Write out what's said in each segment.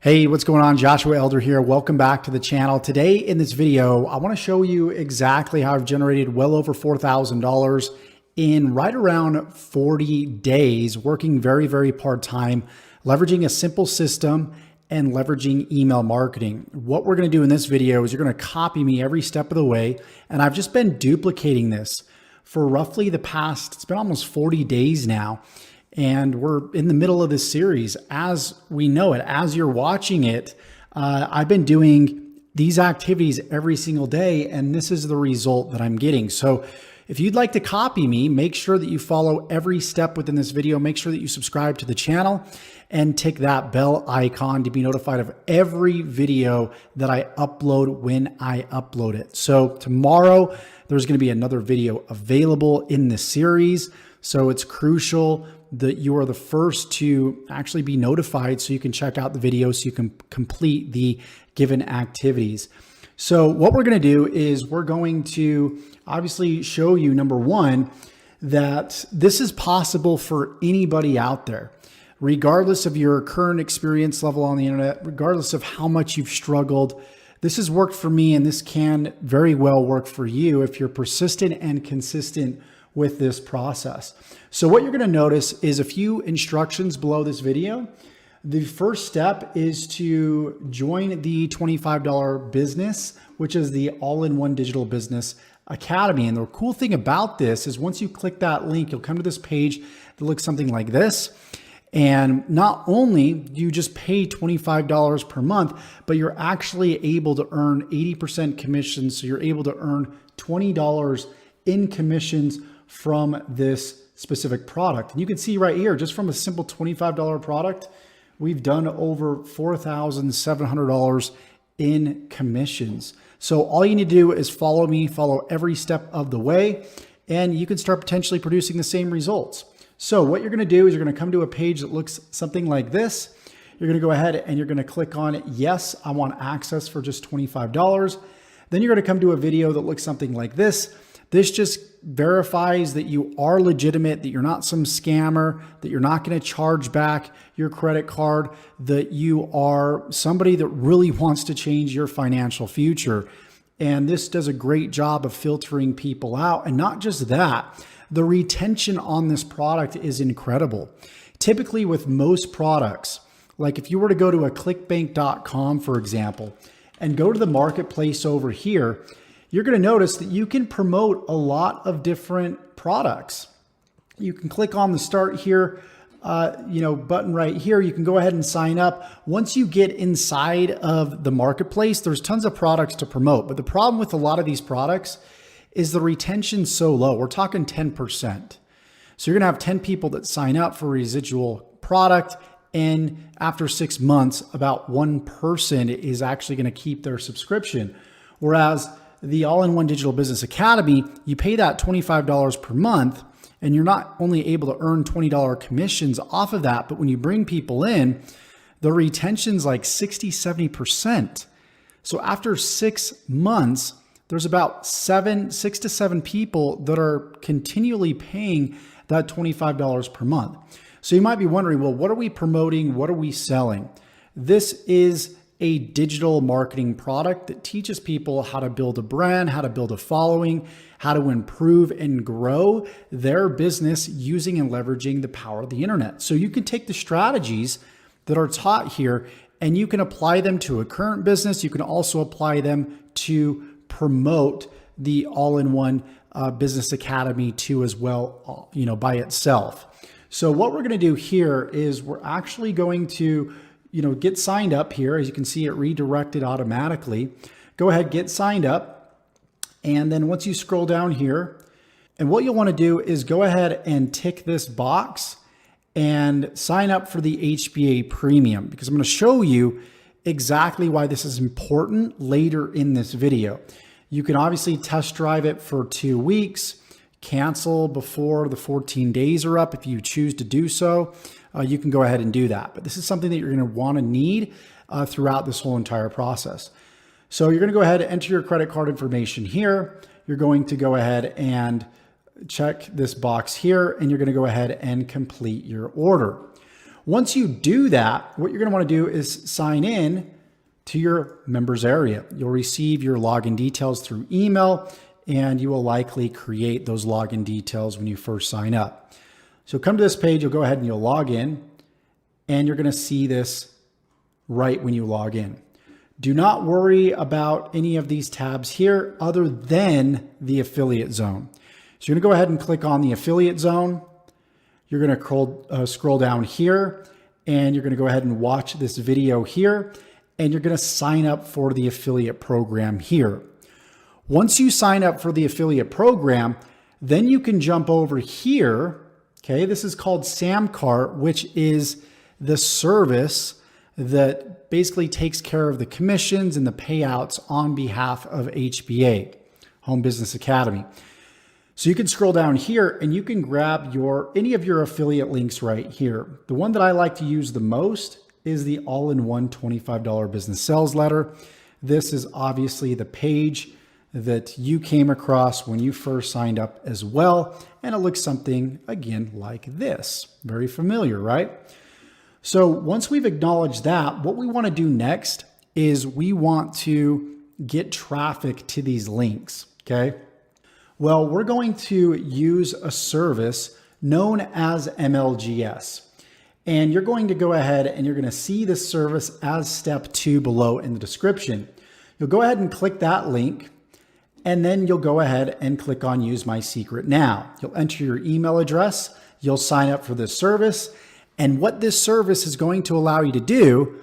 Hey, what's going on? Joshua Elder here. Welcome back to the channel. Today in this video, I want to show you exactly how I've generated well over $4,000 in right around 40 days, working very part-time, leveraging a simple system and leveraging email marketing. What we're going to do in this video is you're going to copy me every step of the way. And I've just been duplicating this for roughly it's been almost 40 days now. And we're in the middle of this series as we know it, as you're watching it. I've been doing these activities every single day, and this is the result that I'm getting. So if you'd like to copy me, make sure that you follow every step within this video. Make sure that you subscribe to the channel and tick that bell icon to be notified of every video that I upload when I upload it. So tomorrow, there's going to be another video available in this series. So it's crucial that you are the first to actually be notified so you can check out the video, so you can complete the given activities. So what we're going to do is we're going to obviously show you, number one, that this is possible for anybody out there, regardless of your current experience level on the internet, regardless of how much you've struggled. This has worked for me, and this can very well work for you if you're persistent and consistent with this process. So what you're going to notice is a few instructions below this video. The first step is to join the $25 business, which is the all-in-one digital business academy. And the cool thing about this is once you click that link, you'll come to this page that looks something like this. And not only do you just pay $25 per month, but you're actually able to earn 80% commissions. So you're able to earn $20 in commissions from this specific product. And you can see right here, just from a simple $25 product, we've done over $4,700 in commissions. So all you need to do is follow me, follow every step of the way, and you can start potentially producing the same results. So what you're going to do is you're going to come to a page that looks something like this. You're going to go ahead and you're going to click on, yes, I want access for just $25. Then you're going to come to a video that looks something like this. This just verifies that you are legitimate, that you're not some scammer, that you're not going to charge back your credit card, that you are somebody that really wants to change your financial future. And this does a great job of filtering people out. And not just that, the retention on this product is incredible. Typically with most products, like if you were to go to a clickbank.com, for example, and go to the marketplace over here, you're going to notice that you can promote a lot of different products. You can click on the start here, button right here. You can go ahead and sign up. Once you get inside of the marketplace, there's tons of products to promote. But the problem with a lot of these products is the retention so low. We're talking 10%. So you're going to have 10 people that sign up for a residual product. And after 6 months, about one person is actually going to keep their subscription. Whereas the All-in-One Digital Business Academy, you pay that $25 per month, and you're not only able to earn $20 commissions off of that, but when you bring people in, the retention's like 60–70%. So after 6 months, there's about 6 to 7 people that are continually paying that $25 per month. So you might be wondering, well, what are we promoting? What are we selling? This is a digital marketing product that teaches people how to build a brand, how to build a following, how to improve and grow their business using and leveraging the power of the internet. So you can take the strategies that are taught here and you can apply them to a current business. You can also apply them to promote the All-in-One Business Academy too as well, by itself. So what we're going to do here is we're actually going to get signed up here. As you can see, it redirected automatically. Go ahead, get signed up. And then once you scroll down here, and what you'll want to do is go ahead and tick this box and sign up for the HBA Premium, because I'm going to show you exactly why this is important later in this video. You can obviously test drive it for 2 weeks, cancel before the 14 days are up if you choose to do so. You can go ahead and do that. But this is something that you're going to want to need throughout this whole entire process. So you're going to go ahead and enter your credit card information here. You're going to go ahead and check this box here, and you're going to go ahead and complete your order. Once you do that, what you're going to want to do is sign in to your members area. You'll receive your login details through email, and you will likely create those login details when you first sign up. So come to this page, you'll go ahead and you'll log in, and you're going to see this right when you log in. Do not worry about any of these tabs here other than the affiliate zone. So you're going to go ahead and click on the affiliate zone. You're going to scroll down here, and you're going to go ahead and watch this video here, and you're going to sign up for the affiliate program here. Once you sign up for the affiliate program, then you can jump over here. Okay, this is called Samcart, which is the service that basically takes care of the commissions and the payouts on behalf of HBA, Home Business Academy. So you can scroll down here and you can grab any of your affiliate links right here. The one that I like to use the most is the all-in-one $25 business sales letter. This is obviously the page that you came across when you first signed up as well. And it looks something, again, like this. Very familiar, right? So once we've acknowledged that, what we want to do next is we want to get traffic to these links, okay? Well, we're going to use a service known as MLGS. And you're going to go ahead and you're going to see this service as step 2 below in the description. You'll go ahead and click that link, and then you'll go ahead and click on Use My Secret Now. You'll enter your email address, you'll sign up for this service, and what this service is going to allow you to do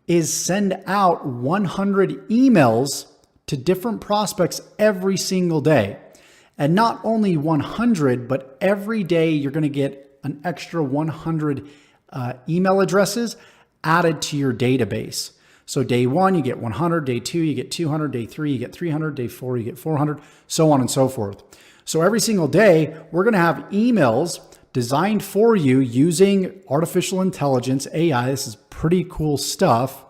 is send out 100 emails to different prospects every single day. And not only 100, but every day you're going to get an extra 100 email addresses added to your database. So day 1, you get 100, day 2, you get 200, day 3, you get 300, day 4, you get 400, so on and so forth. So every single day, we're going to have emails designed for you using artificial intelligence, AI. This is pretty cool stuff.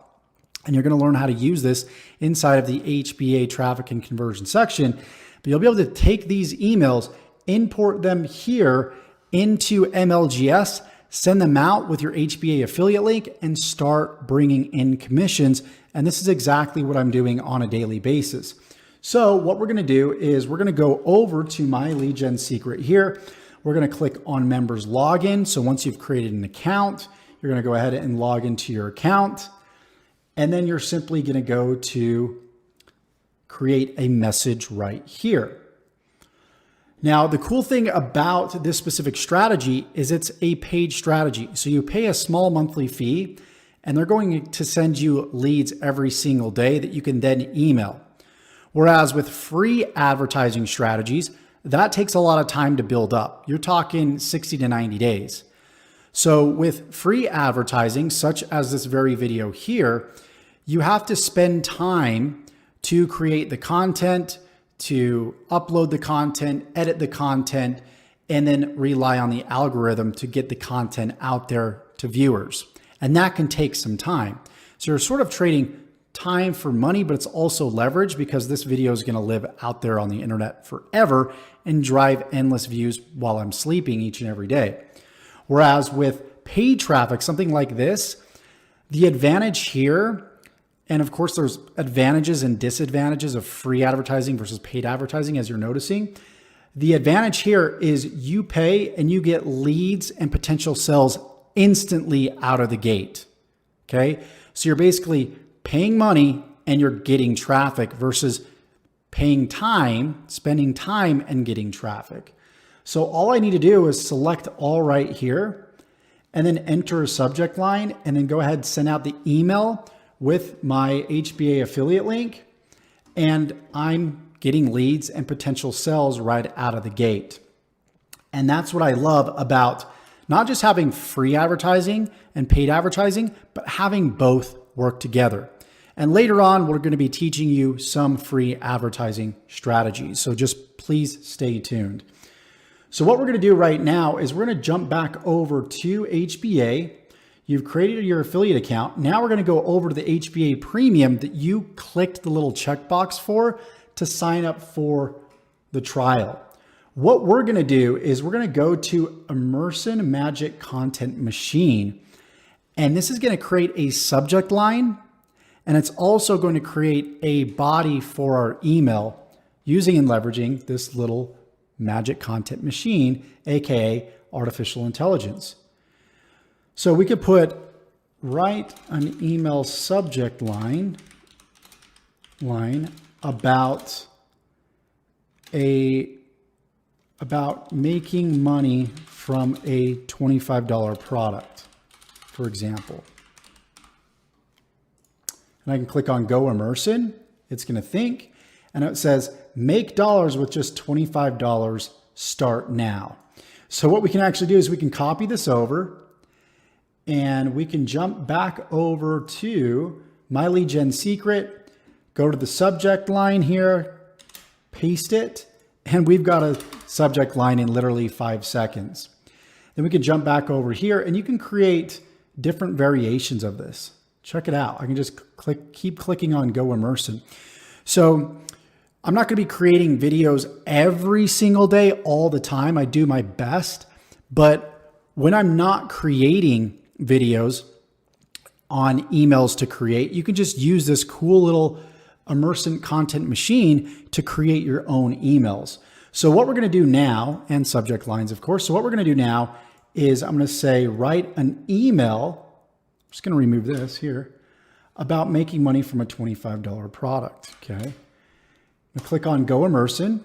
And you're going to learn how to use this inside of the HBA traffic and conversion section. But you'll be able to take these emails, import them here into MLGS, send them out with your HBA affiliate link, and start bringing in commissions. And this is exactly what I'm doing on a daily basis. So what we're going to do is we're going to go over to my lead gen secret here. We're going to click on members login. So once you've created an account, you're going to go ahead and log into your account. And then you're simply going to go to create a message right here. Now, the cool thing about this specific strategy is it's a paid strategy. So you pay a small monthly fee, and they're going to send you leads every single day that you can then email. Whereas with free advertising strategies, that takes a lot of time to build up. You're talking 60 to 90 days. So with free advertising, such as this very video here, you have to spend time to create the content, to upload the content, edit the content, and then rely on the algorithm to get the content out there to viewers. And that can take some time. So you're sort of trading time for money, but it's also leverage because this video is going to live out there on the internet forever and drive endless views while I'm sleeping each and every day. Whereas with paid traffic, something like this, the advantage here, and of course there's advantages and disadvantages of free advertising versus paid advertising, as you're noticing. The advantage here is you pay and you get leads and potential sales instantly out of the gate. Okay. So you're basically paying money and you're getting traffic versus paying time, spending time and getting traffic. So all I need to do is select all right here and then enter a subject line and then go ahead and send out the email with my HBA affiliate link, and I'm getting leads and potential sales right out of the gate. And that's what I love about not just having free advertising and paid advertising, but having both work together. And later on, we're going to be teaching you some free advertising strategies. So just please stay tuned. So what we're going to do right now is we're going to jump back over to HBA. You've created your affiliate account. Now we're going to go over to the HBA Premium that you clicked the little checkbox for to sign up for the trial. What we're going to do is we're going to go to Immersion Magic Content Machine. And this is going to create a subject line, and it's also going to create a body for our email using and leveraging this little magic content machine, aka artificial intelligence. So we could write an email subject line about making money from a $25 product, for example. And I can click on Go Immersion. It's going to think, and it says, make dollars with just $25, start now. So what we can actually do is we can copy this over, and we can jump back over to My Lead Gen Secret, go to the subject line here, paste it, and we've got a subject line in literally 5 seconds. Then we can jump back over here, and you can create different variations of this. Check it out. I can just keep clicking on Go Immersion. So I'm not going to be creating videos every single day all the time. I do my best, but when I'm not creating videos on emails to create, you can just use this cool little immersive content machine to create your own emails. So what we're going to do now, and subject lines, of course. So what we're going to do now is I'm going to say, write an email. I'm just going to remove this here about making money from a $25 product. Okay. We'll click on Go Immersion,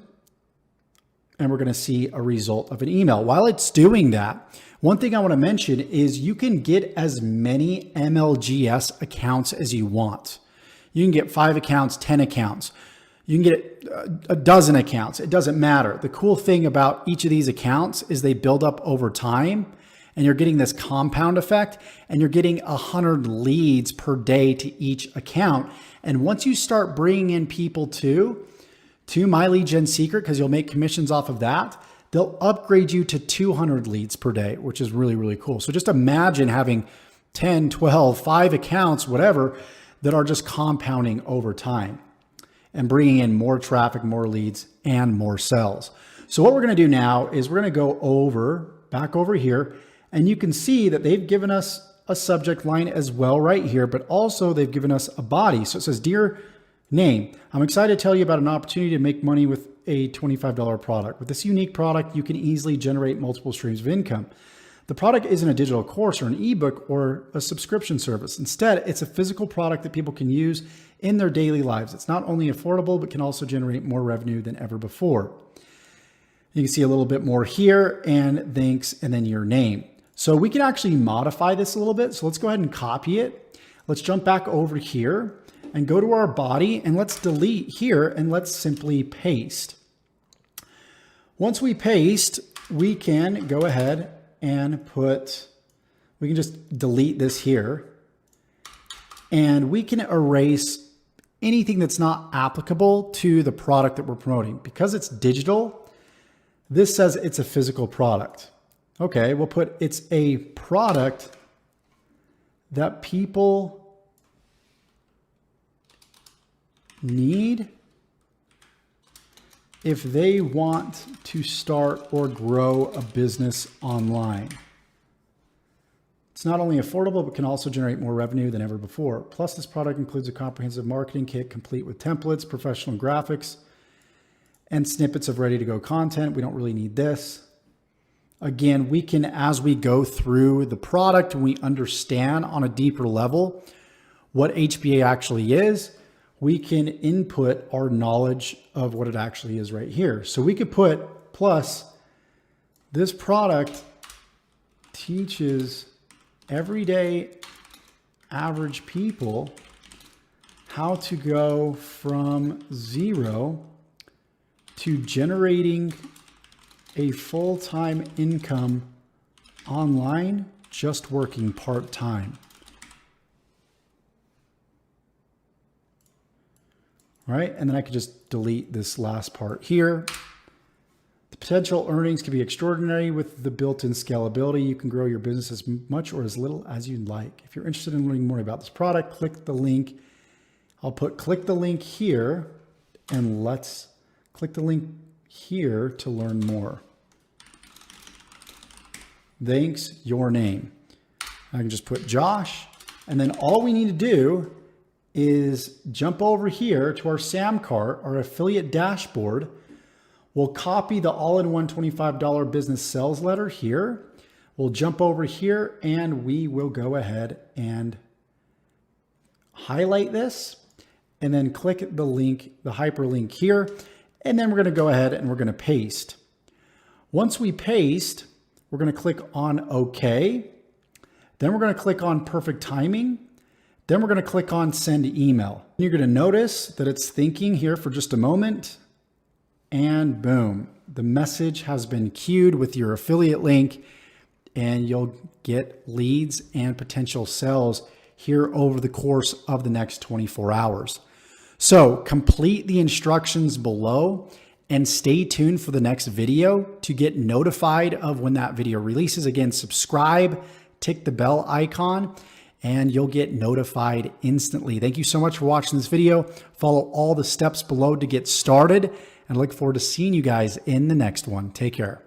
and we're going to see a result of an email. While it's doing that, one thing I want to mention is you can get as many MLGS accounts as you want. You can get 5 accounts, 10 accounts. You can get a dozen accounts. It doesn't matter. The cool thing about each of these accounts is they build up over time, and you're getting this compound effect, and you're getting 100 leads per day to each account. And once you start bringing in people to My Lead Gen Secret, because you'll make commissions off of that, they'll upgrade you to 200 leads per day, which is really, really cool. So just imagine having 10, 12, 5 accounts, whatever, that are just compounding over time and bringing in more traffic, more leads, and more sales. So what we're going to do now is we're going to go back over here, and you can see that they've given us a subject line as well right here, but also they've given us a body. So it says, Dear Name, I'm excited to tell you about an opportunity to make money with a $25 product. With this unique product, you can easily generate multiple streams of income. The product isn't a digital course or an ebook or a subscription service. Instead, it's a physical product that people can use in their daily lives. It's not only affordable, but can also generate more revenue than ever before. You can see a little bit more here, and thanks, and then your name. So we can actually modify this a little bit. So let's go ahead and copy it. Let's jump back over here and go to our body, and let's delete here, and let's simply paste. Once we paste, we can go ahead and we can just delete this here, and we can erase anything that's not applicable to the product that we're promoting. Because it's digital, this says it's a physical product. Okay, we'll put it's a product that people need if they want to start or grow a business online. It's not only affordable, but can also generate more revenue than ever before. Plus, this product includes a comprehensive marketing kit complete with templates, professional graphics, and snippets of ready-to-go content. We don't really need this. Again, we can, as we go through the product and we understand on a deeper level what HBA actually is, we can input our knowledge of what it actually is right here. So we could put, plus, this product teaches everyday average people how to go from zero to generating a full-time income online, just working part-time. All right, and then I could just delete this last part here. The potential earnings can be extraordinary with the built-in scalability. You can grow your business as much or as little as you'd like. If you're interested in learning more about this product, click the link. I'll click the link here, and let's click the link here to learn more. Thanks, your name. I can just put Josh, and then all we need to do is jump over here to our Samcart, our affiliate dashboard. We'll copy the all-in-one $25 business sales letter here. We'll jump over here and we will go ahead and highlight this and then click the link, the hyperlink here. And then we're going to go ahead and we're going to paste. Once we paste, we're going to click on OK. Then we're going to click on perfect timing. Then we're going to click on send email. You're going to notice that it's thinking here for just a moment. And boom, the message has been queued with your affiliate link, and you'll get leads and potential sales here over the course of the next 24 hours. So complete the instructions below and stay tuned for the next video to get notified of when that video releases. Again, subscribe, tick the bell icon, and you'll get notified instantly. Thank you so much for watching this video. Follow all the steps below to get started, and I look forward to seeing you guys in the next one. Take care.